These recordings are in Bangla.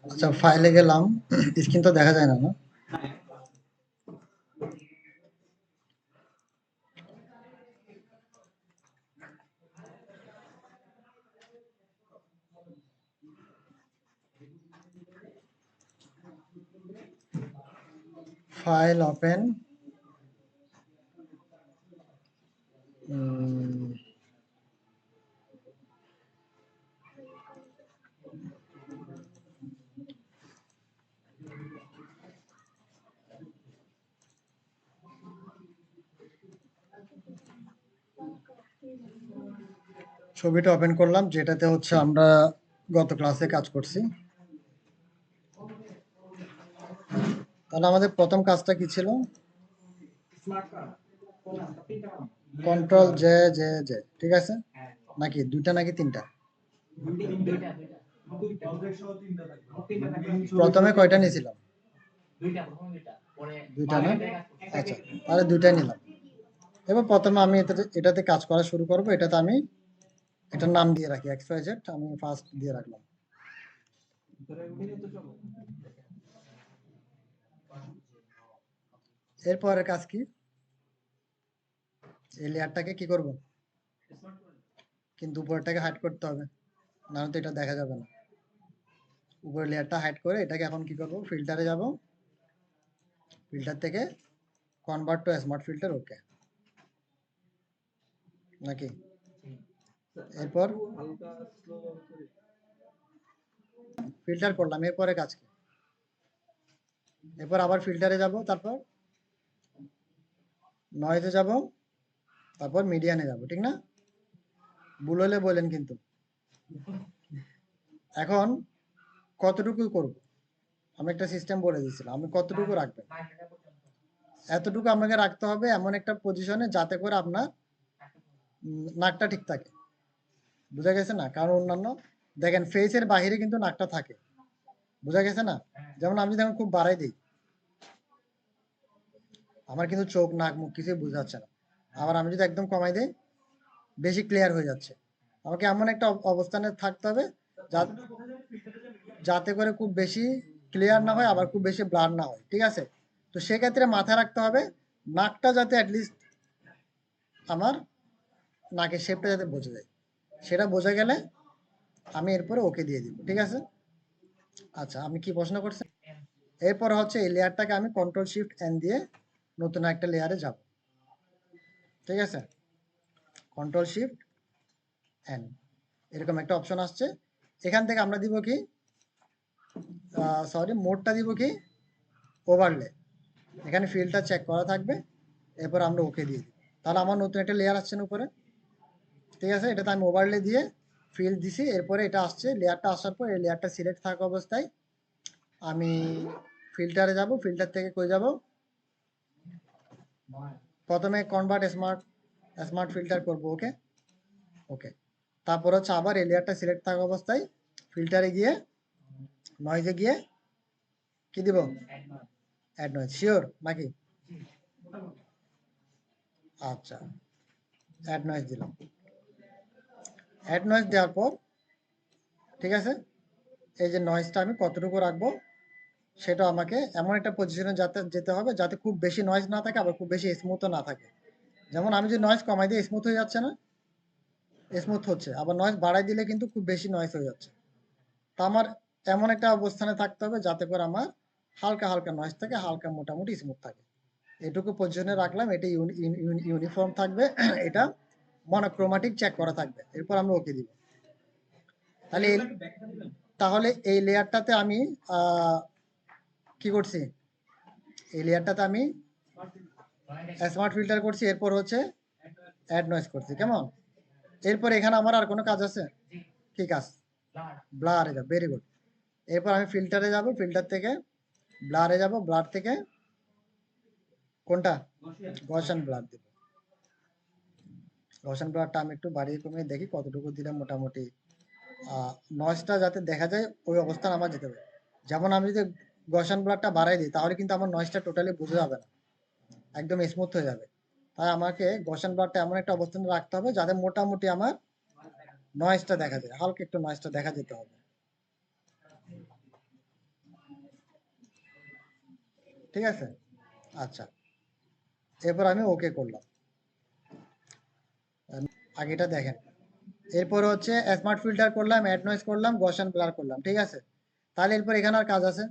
আচ্ছা, ফাইলে গেলাম। স্ক্রিন তো দেখা যায় না, না? File open. ছবিটা ওপেন করলাম, যেটাতে হচ্ছে আমরা গত ক্লাসে কাজ করছি। তাহলে আমাদের প্রথম কাজটা কি ছিল? কন্ট্রোল জে জে জে, ঠিক আছে? নাকি দুইটা নাকি তিনটা? প্রথমে কয়টা নিয়েছিলাম? দুইটা না? আচ্ছা, তাহলে দুইটাই নিলাম। এবার প্রথমে আমি এটাতে কাজ করা শুরু করব। এটাতে আমি এটার নাম দিয়ে রাখি XYZ, আমি ফার্স্ট দিয়ে রাখলাম। এরপরের কাজ কি? এই লেয়ারটাকে কি করব? কিন্তু উপরটাকে হাইড করতে হবে, না তো এটা দেখা যাবে না। উপরের লেয়ারটা হাইড করে এটাকে এখন কি করব? ফিল্টারে যাব, ফিল্টার থেকে কনভার্ট টু স্মার্ট ফিল্টার, ওকে নাকি? এরপর ফিল্টার করলাম, এরপরে কাজ কি? এরপর আবার ফিল্টারে যাব, তারপর নয়েজে যাব, তারপর মিডিয়ানে যাব, ঠিক না? ভুল হলে বলেন কিন্তু। এখন কতটুকু করব? আমি একটা সিস্টেম বলে দিয়েছিলাম, আমি কতটুকু রাখবেন? এতটুকু আমাকে রাখতে হবে এমন একটা পজিশনে যাতে করে আপনার নাকটা ঠিক থাকে। বুঝা গেছে না? কারণ অন্যান্য দেখেন ফেসের বাহিরে কিন্তু নাকটা থাকে, বুঝা গেছে না? যেমন আমি যদি খুব বাড়াই দিই, আমার কিন্তু চোখ নাক মুখ কিছুই বোঝা যাচ্ছে না। আবার আমি যদি একদম কমাই দিই, বেশি ক্লিয়ার হয়ে যাচ্ছে। আমাকে এমন একটা অবস্থানে থাকতে হবে যাতে করে খুব বেশি ক্লিয়ার না হয়, আবার খুব বেশি ব্লার না হয়, ঠিক আছে? তো সেক্ষেত্রে মাথায় রাখতে হবে নাকটা যাতে অ্যাটলিস্ট আমার নাকের শেপটা যাতে বোঝা যায়। সেটা বোঝা গেলে আমি এরপরে ওকে দিয়ে দিব, ঠিক আছে? আচ্ছা, আপনি কি প্রশ্ন করছেন? এরপর হচ্ছে এই লেয়ারটাকে আমি কন্ট্রোল শিফট এন দিয়ে নতুন একটা লেয়ারে যাব, ঠিক আছে? কন্ট্রোল শিফট এন, এরকম একটা অপশন আসছে। এখান থেকে আমরা দিব কি, সরি, মোডটা দিব কি ওভারলে। এখানে ফিল্ডটা চেক করা থাকবে, এরপর আমরা ওকে দিয়ে দিই। তাহলে আমার নতুন একটা লেয়ার আসছে না উপরে, ঠিক আছে? এটাতে আমি ওভারলে দিয়ে ফিল্ড দিছি, এরপরে এটা আসছে। লেয়ারটা আসার পর এই লেয়ারটা সিলেক্ট থাকা অবস্থায় আমি ফিল্টারে যাব, ফিল্টার থেকে কই যাব? প্রথমে কনভার্ট স্মার্ট স্মার্ট ফিল্টার করব, ওকে ওকে। তারপর হচ্ছে আবার এই লেয়ারটা সিলেক্ট থাকা অবস্থায় ফিল্টারে গিয়ে নয়েজে গিয়ে কি দিব? অ্যাড নয়েজ, শিওর নাকি? আচ্ছা, অ্যাড নয়েজ দিলাম। অ্যাড নয়েজ দেওয়ার পর, ঠিক আছে, এই যে নয়েজটা আমি কতটুকু রাখবো সেটা আমাকে এমন একটা পজিশনে যেতে হবে যাতে খুব বেশি নয়েজ না থাকে, আবার খুব বেশি স্মুথও না থাকে। যেমন আমি যে নয়েজ কমাই দিই স্মুথ হয়ে যাচ্ছে না? স্মুথ হচ্ছে। আবার নয়েজ বাড়াই দিলে কিন্তু খুব বেশি নয়েজ হয়ে যাচ্ছে। তো আমার এমন একটা অবস্থানে থাকতে হবে যাতে করে আমার হালকা হালকা নয়েজ থাকে, হালকা মোটামুটি স্মুথ থাকে। এটুকু পজিশনে রাখলাম, এটা ইউনিফর্ম থাকবে, এটা মনোক্রোমাটিক চেক করা থাকবে। এরপর আমরা ওকে দিব। তাহলে তাহলে এই লেয়ারটাতে আমি কি করছি? এই লেয়ারটাতে আমি স্মার্ট ফিল্টার করছি, এরপর হচ্ছে অ্যাড নয়েজ করছি, কেমন? এরপর এখানে আমার আর কোনো কাজ আছে? কি কাজ? ব্লারে যাব, ভেরি গুড। এরপর আমি ফিল্টারে যাব, ফিল্টার থেকে ব্লারে যাব, ব্লার থেকে কোনটা? গসিয়ান ব্লার দেব। গসিয়ান ব্লারটা আমি একটু বাড়িয়ে কমিয়ে দেখি কতটুকু দিলে মোটামুটি নয়েজটা যাতে দেখা যায় ওই অবস্থান আমার যেতে হবে। যেমন আমি যদি গসিয়ান ব্লারটা বাড়াই দিই তাহলে কিন্তু আমার নয়েজটা টোটালি বোঝা যাবে না, একদম স্মুথ হয়ে যাবে। তাই আমাকে গসেন ব্লারটা এমন একটা অবস্থানে রাখতে হবে যাতে মোটামুটি আমার নয়েজটা দেখা যায়, হালকা একটু নয়েজটা দেখা যেতে হবে। ঠিক আছে, আচ্ছা, এরপর আমি ওকে করলাম। আগেটা দেখেন, এরপর হচ্ছে স্মার্ট ফিল্টার করলাম, অ্যাড নয়েজ করলাম, গসেন ব্লার করলাম। ঠিক আছে, তাহলে এরপর এখানে আর কাজ আছে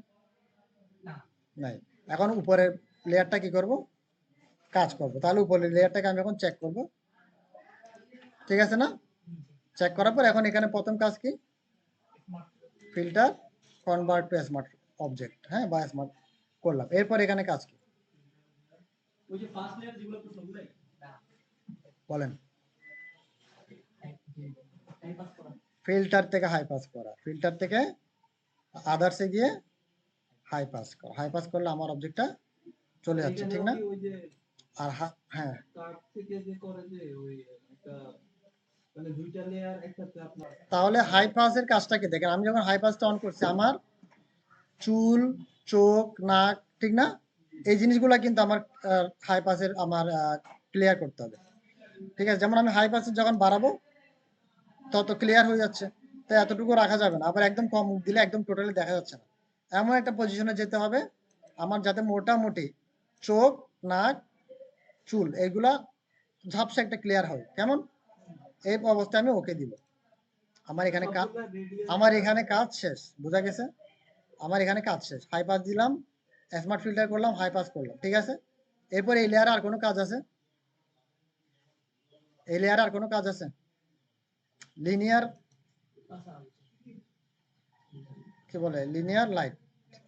নাই। এখন উপরের লেয়ারটা কি করব, কাজ করব। তাহলে উপরের লেয়ারটাকে আমি এখন চেক করব। ঠিক আছে না, চেক করার পর এখন এখানে প্রথম কাজ কি, filter convert to smart object, হ্যাঁ, বা স্মার্ট করলাম। এরপর এখানে কাজ কি বলেন, ফিল্টার থেকে হাই পাস করা, ফিল্টার থেকে আদার্সে গিয়ে হাই পাস করা। হাই পাস করলে আমার অবজেক্টটা চলে যাচ্ছে, ঠিক না? আর হ্যাঁ, তাহলে হাই পাসের কাজটা কি দেখেন, আমি যখন হাই পাসটা অন করছি আমার চুল, চোখ, নাক, ঠিক না, এই জিনিসগুলো কিন্তু আমার হাই পাসের আমার ক্লিয়ার করতে হবে। ঠিক আছে, যেমন আমি হাই পাসের যখন বাড়াবো তত ক্লিয়ার হয়ে যাচ্ছে, তাই এতটুকু রাখা যাবে না। আবার একদম কম দিলে একদম টোটালি দেখা যাচ্ছে না। এমন একটা পজিশনে যেতে হবে আমার যাতে মোটামুটি চোখ, নাক, চুল এগুলা ঝাপসা একটা ক্লিয়ার হয়। কেমন, এই অবস্থায় আমি ওকে দিব। আমার এখানে কাজ শেষ, বোঝা গেছে? আমার এখানে কাজ শেষ, হাই পাস দিলাম, স্মার্ট ফিল্টার করলাম, হাই পাস করলাম। ঠিক আছে, এরপর এই লেয়ারে আর কোনো কাজ আছে? এই লেয়ারে আর কোনো কাজ আছে? লিনিয়ার, কি বলে, লিনিয়ার লাইট,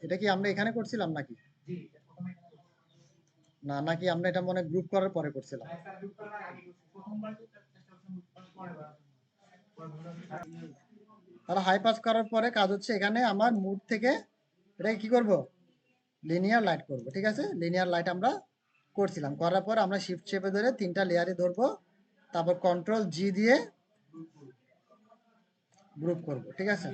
এটা কি আমরা এখানে করছিলাম নাকি? না, নাকি আমরা এটা মনে গ্রুপ করার পরে করছিলাম? তাহলে হাই পাস করার পরে কাজ হচ্ছে এখানে আমার মুড থেকে এটা কি করব, লিনিয়ার লাইট করব। ঠিক আছে, লিনিয়ার লাইট আমরা করছিলাম, করার পর আমরা শিফট চেপে ধরে তিনটা লেয়ারে ধরবো, তারপর কন্ট্রোল জি দিয়ে গ্রুপ করব। ঠিক আছে,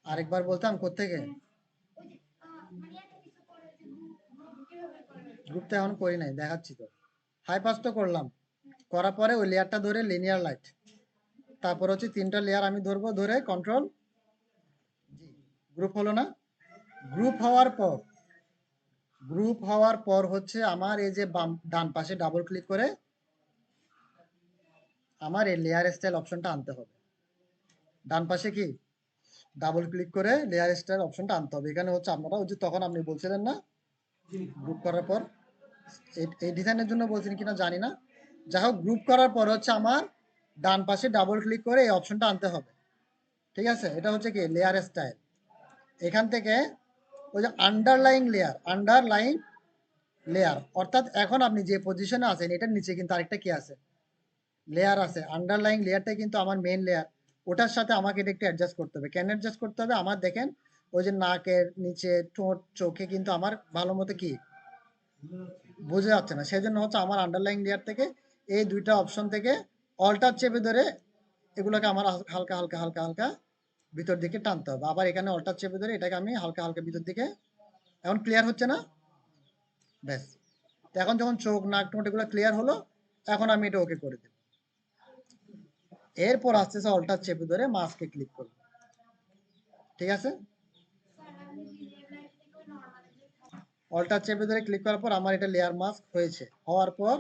আরেকবার বলতাম কোত্থেকে, গ্রুপ তো এখন করি নাই, দেখাচ্ছি তো। হাই পাস তো করলাম, করার পরে ওই লেয়ারটা ধরে লিনিয়ার লাইট, তারপর হচ্ছে তিনটা লেয়ার আমি ধরবো, ধরে কন্ট্রোল গ্রুপ হলো না? গ্রুপ হওয়ার পর, গ্রুপ হওয়ার পর হচ্ছে আমার এই যে ডান পাশে ডাবল ক্লিক করে আমার এই লেয়ার স্টাইল অপশনটা আনতে হবে। ডান পাশে কি ডাবল ক্লিক করে লেয়ার স্টাইল অপশনটা আনতে হবে। এখানে হচ্ছে আপনারা ওই যে তখন আপনি বলছিলেন না গ্রুপ করার পর, এই ডিজাইনের জন্য বলছেন কিনা জানি না, যাই হোক গ্রুপ করার পর হচ্ছে আমার ডান পাশে ডাবল ক্লিক করে এই অপশনটা আনতে হবে। ঠিক আছে, এটা হচ্ছে কি লেয়ার স্টাইল। এখান থেকে ওই যে আন্ডারলাইন লেয়ার, আন্ডারলাইন লেয়ার, অর্থাৎ এখন আপনি যে পজিশনে আছেন এটার নিচে কিন্তু আরেকটা কি আছে, লেয়ার আছে। আন্ডারলাইন লেয়ারটা কিন্তু আমার মেইন লেয়ার, ওটার সাথে আমাকে এটা একটু অ্যাডজাস্ট করতে হবে। কেন অ্যাডজাস্ট করতে হবে, আমার দেখেন ওই যে নাকের নিচে, ঠোঁট, চোখে কিন্তু আমার ভালো মতো কি বোঝা যাচ্ছে না। সেজন্য হচ্ছে আমার আন্ডারলাইন লেয়ার থেকে এই দুইটা অপশন থেকে অল্টার চেপে ধরে এগুলোকে আমার হালকা হালকা হালকা হালকা ভিতর দিকে টানতে হবে। আবার এখানে অল্টার চেপে ধরে এটাকে আমি হালকা হালকা ভিতর দিকে, এখন ক্লিয়ার হচ্ছে না? ব্যাস, তো এখন যখন চোখ, নাক, ঠোঁট এগুলো ক্লিয়ার হলো, এখন আমি এটা ওকে করে দেব। এরপর আস্তে আস্তে অল্টার চেপে ধরে মাস্কে ক্লিক করব। ঠিক আছে, অল্টার চেপে ধরে ক্লিক করার পর আমার এটা লেয়ার মাস্ক হয়েছে। হওয়ার পর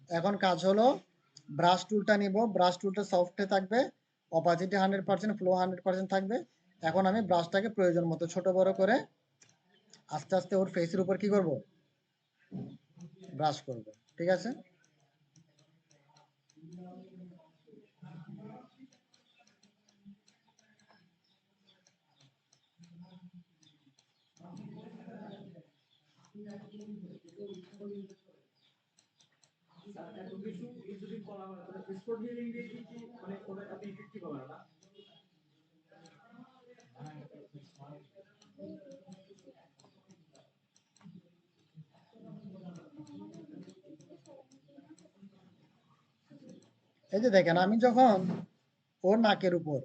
এখন কাজ হলো ব্রাশ টুলটা নিব। ব্রাশ টুলটা সফটে থাকবে, অপাসিটি 100%, ফ্লো 100% থাকবে। এখন আমি ব্রাশটাকে প্রয়োজন মতো ছোট বড় করে আস্তে আস্তে ওর ফেসের উপর কি করব, ব্রাশ করব। ঠিক আছে, এই যে দেখেন আমি যখন ওর নাকের উপর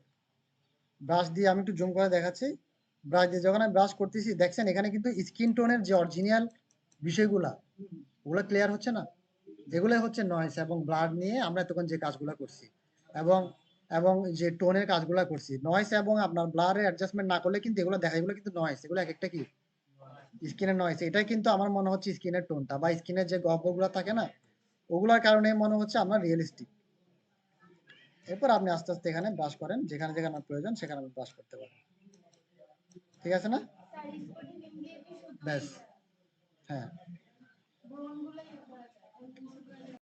ব্রাশ দিয়ে, আমি একটু জুম করে দেখাচ্ছি, ব্রাশ দিয়ে যখন আমি ব্রাশ করতেছি দেখছেন এখানে কিন্তু স্কিন টোনের যে অরিজিনাল বিষয়গুলা, ওগুলা ক্লিয়ার হচ্ছে না? এগুলাই হচ্ছে নয়েজ এবং ব্লার নিয়ে আমরা এতক্ষণ যে কাজগুলা করছি, এবং এবং যে টোনের কাজগুলা করছি, নয়েজ এবং আপনার ব্লারের অ্যাডজাস্টমেন্ট না করলে কিন্তু এগুলো দেখা, এগুলো কিন্তু নয়েজ, এগুলো এক একটা কি স্কিনের নয়েজ। এটাই কিন্তু আমার মনে হচ্ছে স্কিনের টোনটা বা স্কিনের যে গহ্বরগুলো থাকে না, ওগুলোর কারণে মনে হচ্ছে আমরা রিয়েলিস্টিক। এরপর আপনি আস্তে আস্তে এখানে ব্রাশ করেন, যেখানে যেখানে আপনার প্রয়োজন সেখানে আপনি ব্রাশ করতে পারেন। ঠিক আছে না? ব্যাস, হ্যাঁ।